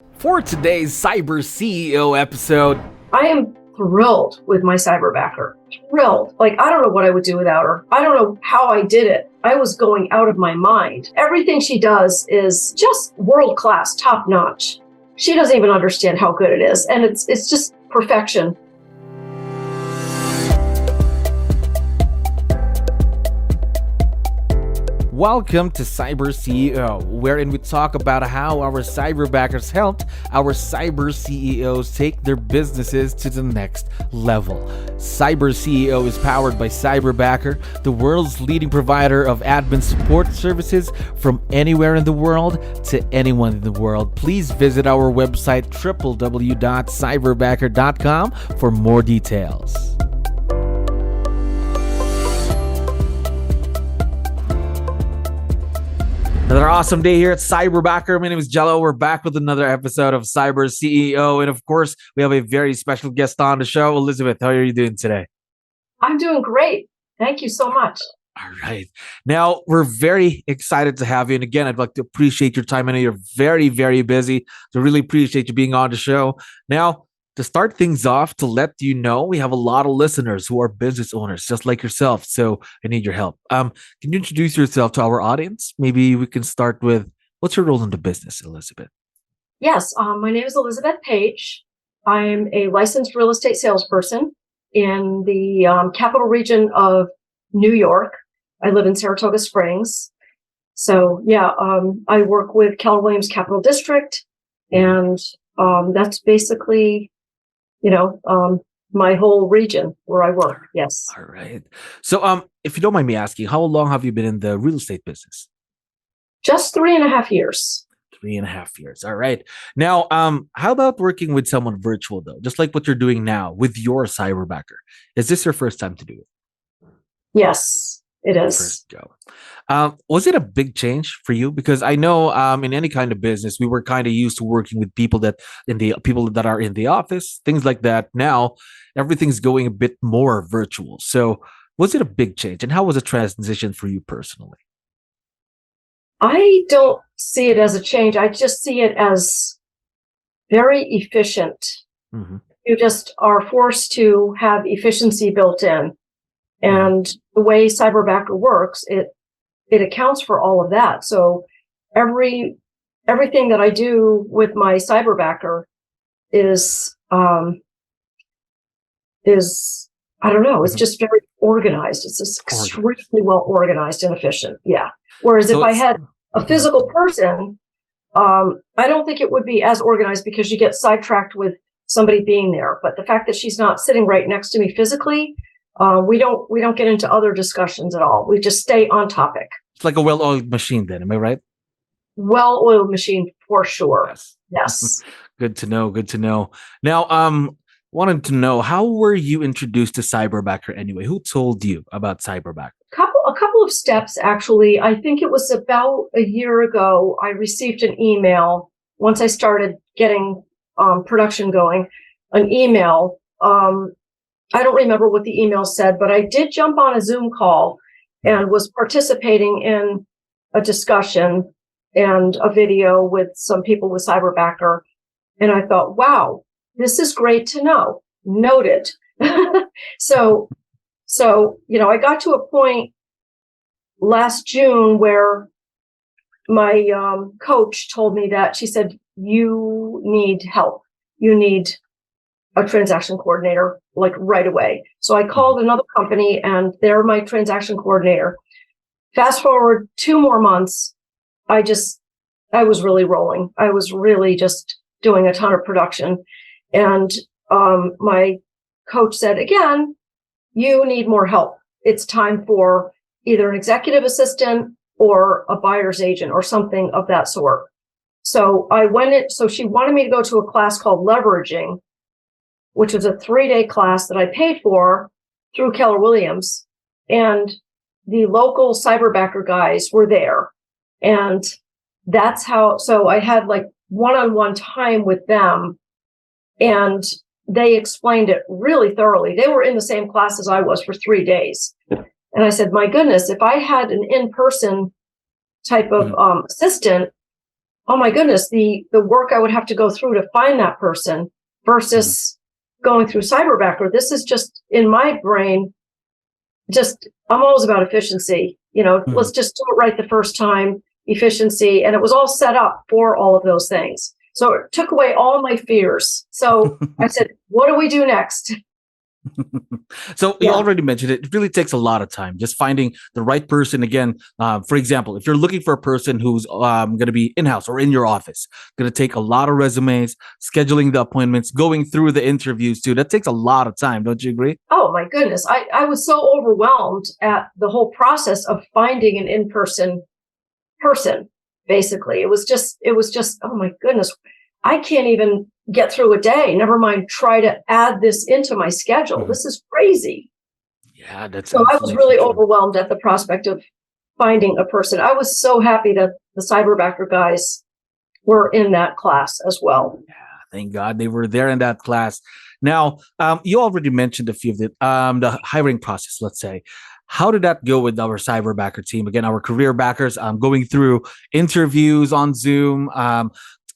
For today's CyberCEO episode, I am thrilled with my Cyberbacker. Thrilled. Like, I don't know what I would do without her. I don't know how I did it. I was going out of my mind. Everything she does is just world-class, top-notch. She doesn't even understand how good it is. And it's just perfection. welcome to CyberCEO, wherein we talk about how our cyberbackers helped our cyber CEOs take their businesses to the next level. CyberCEO is powered by Cyberbacker, the world's leading provider of admin support services from anywhere in the world to anyone in the world. Please visit our website www.cyberbacker.com for more details. Another awesome day here at Cyberbacker. My name is Jello. We're back with another episode of CyberCEO. And of course, we have a very special guest on the show. Elizabeth, how are you doing today? I'm doing great. Thank you so much. All right. Now, we're very excited to have you. And again, I'd like to appreciate your time. I know you're very, very busy. So really appreciate you being on the show. Now, to start things off, to let you know, we have a lot of listeners who are business owners, just like yourself. So I need your help. Can you introduce yourself to our audience? Maybe we can start with, what's your role in the business, Elizabeth? Yes, my name is Elizabeth Page. I'm a licensed real estate salesperson in the capital region of New York. I live in Saratoga Springs. So yeah, I work with Keller Williams Capital District, and that's basically my whole region where I work. Yes. All right. So, if you don't mind me asking, how long have you been in the real estate business? Just 3.5 years. 3.5 years. All right. Now, how about working with someone virtual though? Just like what you're doing now with your Cyberbacker. Is this your first time to do it? Yes, it is. First go. Was it a big change for you? Because I know in any kind of business, we were kind of used to working with people that are in the office, things like that. Now everything's going a bit more virtual. So was it a big change? And how was the transition for you personally? I don't see it as a change. I just see it as very efficient. Mm-hmm. You just are forced to have efficiency built in. And the way Cyberbacker works, it accounts for all of that. So everything that I do with my Cyberbacker is I don't know, it's just very organized. It's just extremely well organized and efficient. Yeah. Whereas if I had a physical person, I don't think it would be as organized because you get sidetracked with somebody being there. But the fact that she's not sitting right next to me physically, we don't get into other discussions at all. We just stay on topic. It's like a well-oiled machine then, am I right? Well-oiled machine for sure. Yes. Good to know. Good to know. Now, wanted to know, how were you introduced to Cyberbacker anyway? Who told you about Cyberbacker? A couple of steps, actually. I think it was about a year ago, I received an email once I started getting production going, an email. I don't remember what the email said, but I did jump on a Zoom call and was participating in a discussion and a video with some people with Cyberbacker. And I thought, wow, this is great to know. Noted. So, I got to a point last June where my coach told me that she said, you need help. You need a transaction coordinator, like right away. So I called another company and they're my transaction coordinator. Fast forward 2 more months, I was really rolling. I was really just doing a ton of production. And my coach said, again, you need more help. It's time for either an executive assistant or a buyer's agent or something of that sort. So she wanted me to go to a class called Leveraging, which was a 3-day class that I paid for through Keller Williams. And the local Cyberbacker guys were there. And that's so I had like one-on-one time with them. And they explained it really thoroughly. They were in the same class as I was for 3 days. And I said, my goodness, if I had an in-person type of assistant, oh my goodness, the work I would have to go through to find that person versus going through Cyberbacker. This is just in my brain, I'm always about efficiency. Let's just do it right the first time, efficiency. And it was all set up for all of those things. So it took away all my fears. So I said, what do we do next? So you already mentioned it. It really takes a lot of time just finding the right person. Again, for example, if you're looking for a person who's going to be in-house or in your office, going to take a lot of resumes, scheduling the appointments, going through the interviews too. That takes a lot of time. Don't you agree? Oh my goodness. I was so overwhelmed at the whole process of finding an in-person person, basically. It was just, oh my goodness, I can't even get through a day. Never mind try to add this into my schedule. This is crazy. Yeah, that's so I was really overwhelmed at the prospect of finding a person. I was so happy that the Cyberbacker guys were in that class as well. Yeah, thank God they were there in that class. Now, you already mentioned a few of the hiring process, let's say. How did that go with our Cyberbacker team? Again, our career backers going through interviews on Zoom,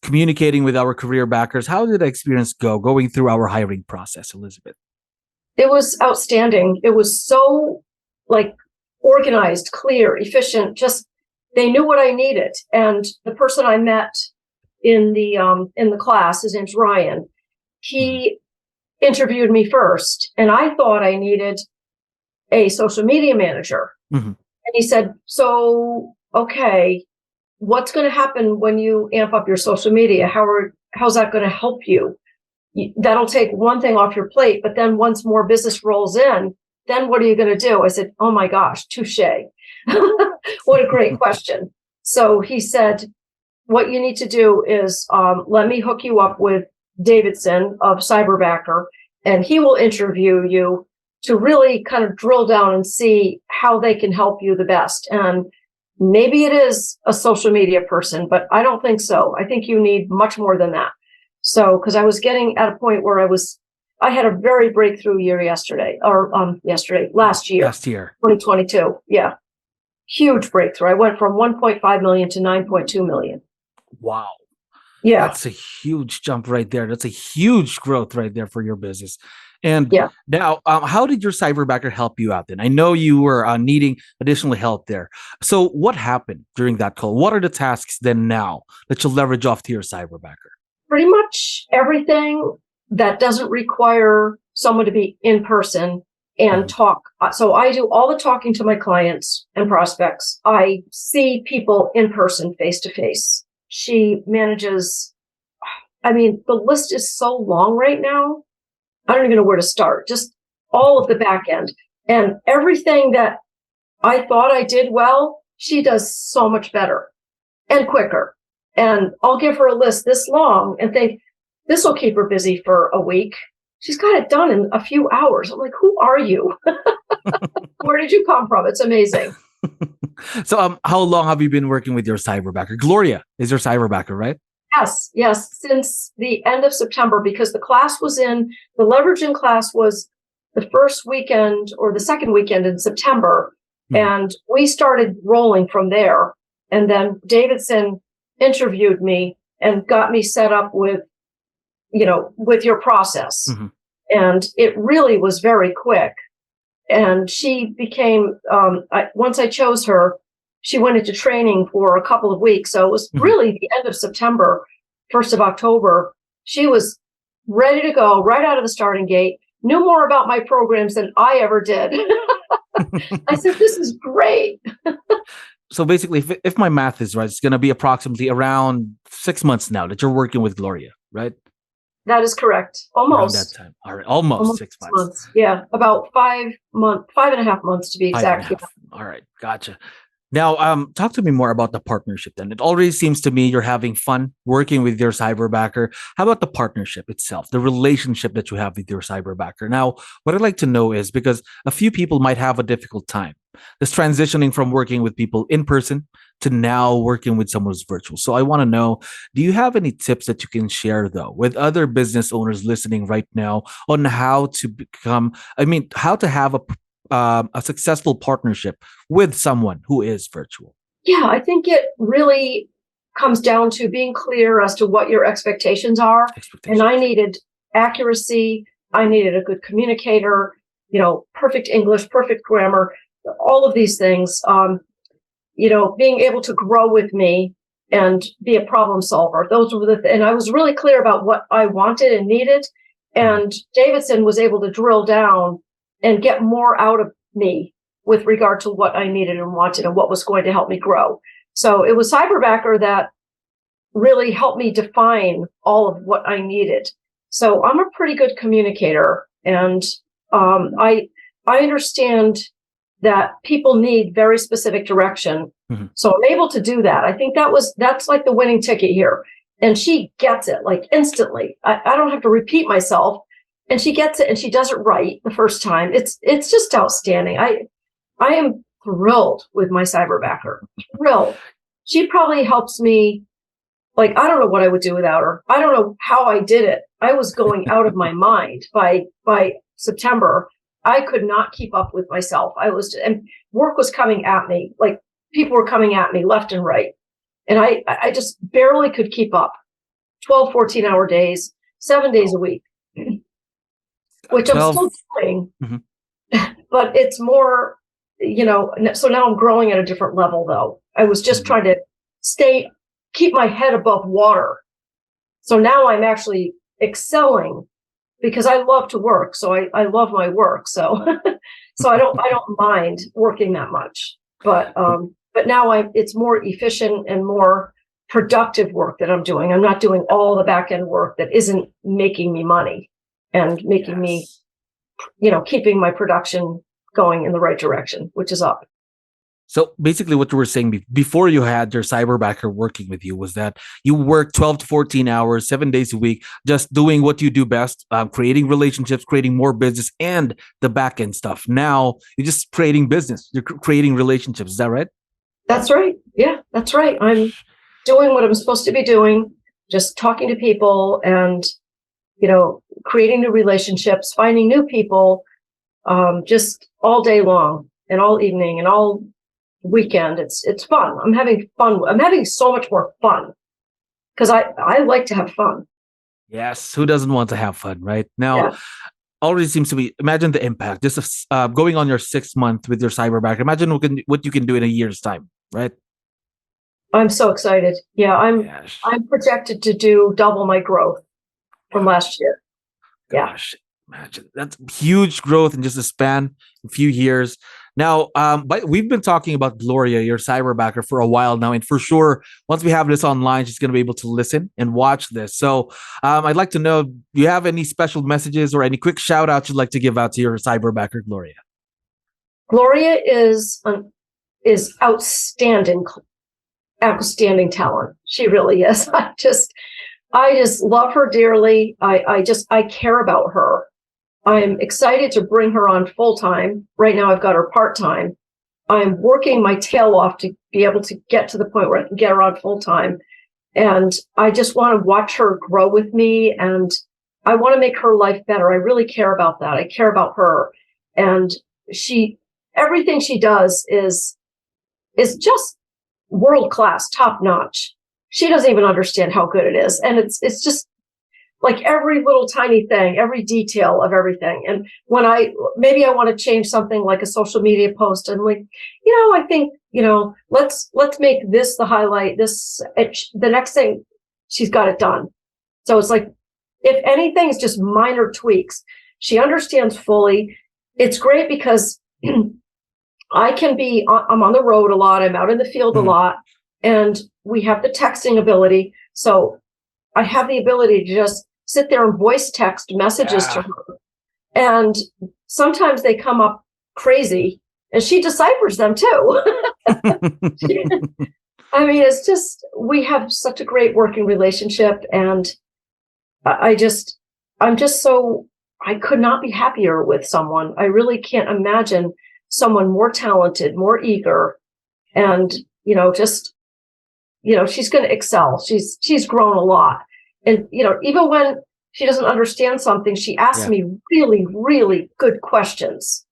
communicating with our career backers. How did the experience go going through our hiring process, Elizabeth? It was outstanding. It was so organized, clear, efficient. Just they knew what I needed. And the person I met in the class, his name's Ryan, he interviewed me first, and I thought I needed a social media manager. And he said, so, okay, what's going to happen when you amp up your social media? How's that going to help you? That'll take one thing off your plate, but then once more business rolls in, then what are you going to do? I said, oh my gosh, touche. What a great question. So he said, what you need to do is let me hook you up with Davidson of Cyberbacker, and he will interview you to really kind of drill down and see how they can help you the best. And maybe it is a social media person, but I don't think so. I think you need much more than that. So, because I was getting at a point where I had a very breakthrough year last year, 2022. Yeah. Huge breakthrough. I went from 1.5 million to 9.2 million. Wow. Yeah. That's a huge jump right there. That's a huge growth right there for your business. And now, how did your Cyberbacker help you out then? I know you were needing additional help there. So what happened during that call? What are the tasks then now that you'll leverage off to your Cyberbacker? Pretty much everything that doesn't require someone to be in person and talk. So I do all the talking to my clients and prospects. I see people in person, face to face. She manages, the list is so long right now. I don't even know where to start. Just all of the back end and everything that I thought I did well, she does so much better and quicker. And I'll give her a list this long and think this will keep her busy for a week. She's got it done in a few hours. I'm like, who are you? Where did you come from? It's amazing. So how long have you been working with your Cyberbacker? Gloria is your Cyberbacker, right? Yes. Since the end of September, because the leveraging class was the first weekend or the second weekend in September. And we started rolling from there. And then Davidson interviewed me and got me set up with your process. And it really was very quick. And she became, once I chose her, she went into training for a couple of weeks. So it was really the end of September, 1st of October. She was ready to go right out of the starting gate, knew more about my programs than I ever did. I said, this is great. So basically, if my math is right, it's going to be approximately around 6 months now that you're working with Gloria, right? That is correct. Almost. Around that time. All right. Almost 6 months. Yeah. About 5.5 months to be exact. All right. Gotcha. Now, talk to me more about the partnership then. It already seems to me you're having fun working with your Cyberbacker. How about the partnership itself, the relationship that you have with your Cyberbacker? Now, what I'd like to know is, because a few people might have a difficult time, this transitioning from working with people in person to now working with someone who's virtual. So I want to know, do you have any tips that you can share though with other business owners listening right now on how to how to have a successful partnership with someone who is virtual? Yeah, I think it really comes down to being clear as to what your expectations are. And I needed accuracy. I needed a good communicator, perfect English, perfect grammar, all of these things, being able to grow with me and be a problem solver. Those were and I was really clear about what I wanted and needed. And Davidson was able to drill down and get more out of me with regard to what I needed and wanted and what was going to help me grow. So it was Cyberbacker that really helped me define all of what I needed. So I'm a pretty good communicator, and I understand that people need very specific direction. Mm-hmm. So I'm able to do that. I think that's like the winning ticket here. And she gets it like instantly. I don't have to repeat myself, and she gets it, and she does it right the first time. It's just outstanding. I am thrilled with my Cyberbacker. Thrilled. She probably helps me. Like, I don't know what I would do without her. I don't know how I did it. I was going out of my mind by September. I could not keep up with myself. And work was coming at me. Like, people were coming at me left and right. And I just barely could keep up. 12, 14-hour days, 7 days a week, which 12. I'm still doing. Mm-hmm. But it's more, so now I'm growing at a different level, though. I was just trying to keep my head above water. So now I'm actually excelling because I love to work. So I love my work. So, so I don't mind working that much, but now it's more efficient and more productive work that I'm doing. I'm not doing all the back end work that isn't making me money and making me, keeping my production going in the right direction, which is up. So basically what you were saying before you had your Cyberbacker working with you was that you work 12 to 14 hours, 7 days a week, just doing what you do best, creating relationships, creating more business and the back end stuff. Now you're just creating business. You're creating relationships. Is that right? That's right. Yeah, that's right. I'm doing what I'm supposed to be doing, just talking to people and, creating new relationships, finding new people, just all day long and all evening and all weekend. It's fun. I'm having fun. I'm having so much more fun because I like to have fun. Yes. Who doesn't want to have fun, right? Now, already seems to be, imagine the impact. Just going on your 6th month with your Cyberbacker. Imagine what you can do in a year's time, right? I'm so excited. Yeah, I'm projected to do double my growth from last year. Gosh, imagine that's huge growth in just a span, a few years. Now, but we've been talking about Gloria, your Cyberbacker, for a while now, and for sure, once we have this online, she's going to be able to listen and watch this. So, I'd like to know, do you have any special messages or any quick shout outs you'd like to give out to your Cyberbacker, Gloria? Gloria is outstanding talent. She really is. I just love her dearly. I care about her. I'm excited to bring her on full time. Right now, I've got her part time. I'm working my tail off to be able to get to the point where I can get her on full time. And I just want to watch her grow with me. And I want to make her life better. I really care about that. I care about her. And everything she does is just world class, top notch. She doesn't even understand how good it is. And it's just like every little tiny thing, every detail of everything. And when maybe I want to change something like a social media post, and like, I think, let's make this the highlight, the next thing, she's got it done. So it's like, if anything, it's just minor tweaks. She understands fully. It's great because I'm on the road a lot. I'm out in the field a lot, and we have the texting ability. So I have the ability to just sit there and voice text messages to her. And sometimes they come up crazy and she deciphers them too. It's just, we have such a great working relationship. And I could not be happier with someone. I really can't imagine someone more talented, more eager, and, she's going to excel. She's grown a lot. And, even when she doesn't understand something, she asks me really, really good questions.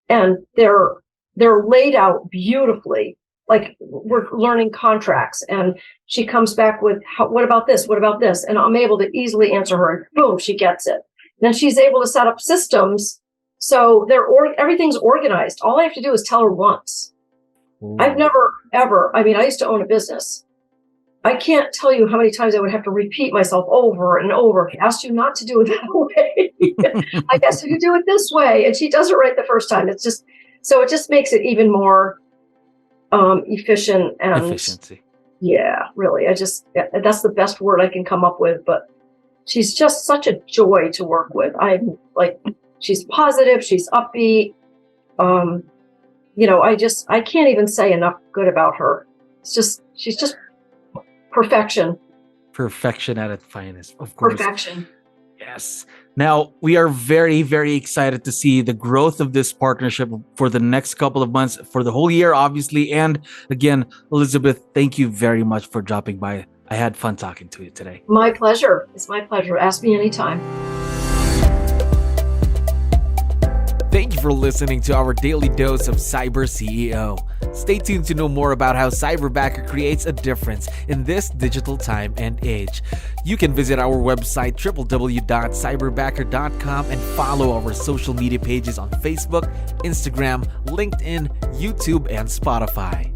And they're laid out beautifully. like we're learning contracts, and she comes back with, what about this? What about this? And I'm able to easily answer her, and boom, she gets it. Then she's able to set up systems. So everything's organized. All I have to do is tell her once. Ooh. I've never, ever, I used to own a business. I can't tell you how many times I would have to repeat myself over and over. I asked you not to do it that way. I guess you do it this way. And she does it right the first time. It just makes it even more efficient and efficiency. Yeah, really. That's the best word I can come up with. But she's just such a joy to work with. I'm like, she's positive. She's upbeat. I can't even say enough good about her. She's just perfection. Perfection at its finest, of course. Perfection. Yes. Now, we are very, very excited to see the growth of this partnership for the next couple of months, for the whole year, obviously. And again, Elizabeth, thank you very much for dropping by. I had fun talking to you today. My pleasure. It's my pleasure. Ask me anytime. Thank you for listening to our daily dose of CyberCEO. Stay tuned to know more about how Cyberbacker creates a difference in this digital time and age. You can visit our website www.cyberbacker.com and follow our social media pages on Facebook, Instagram, LinkedIn, YouTube, and Spotify.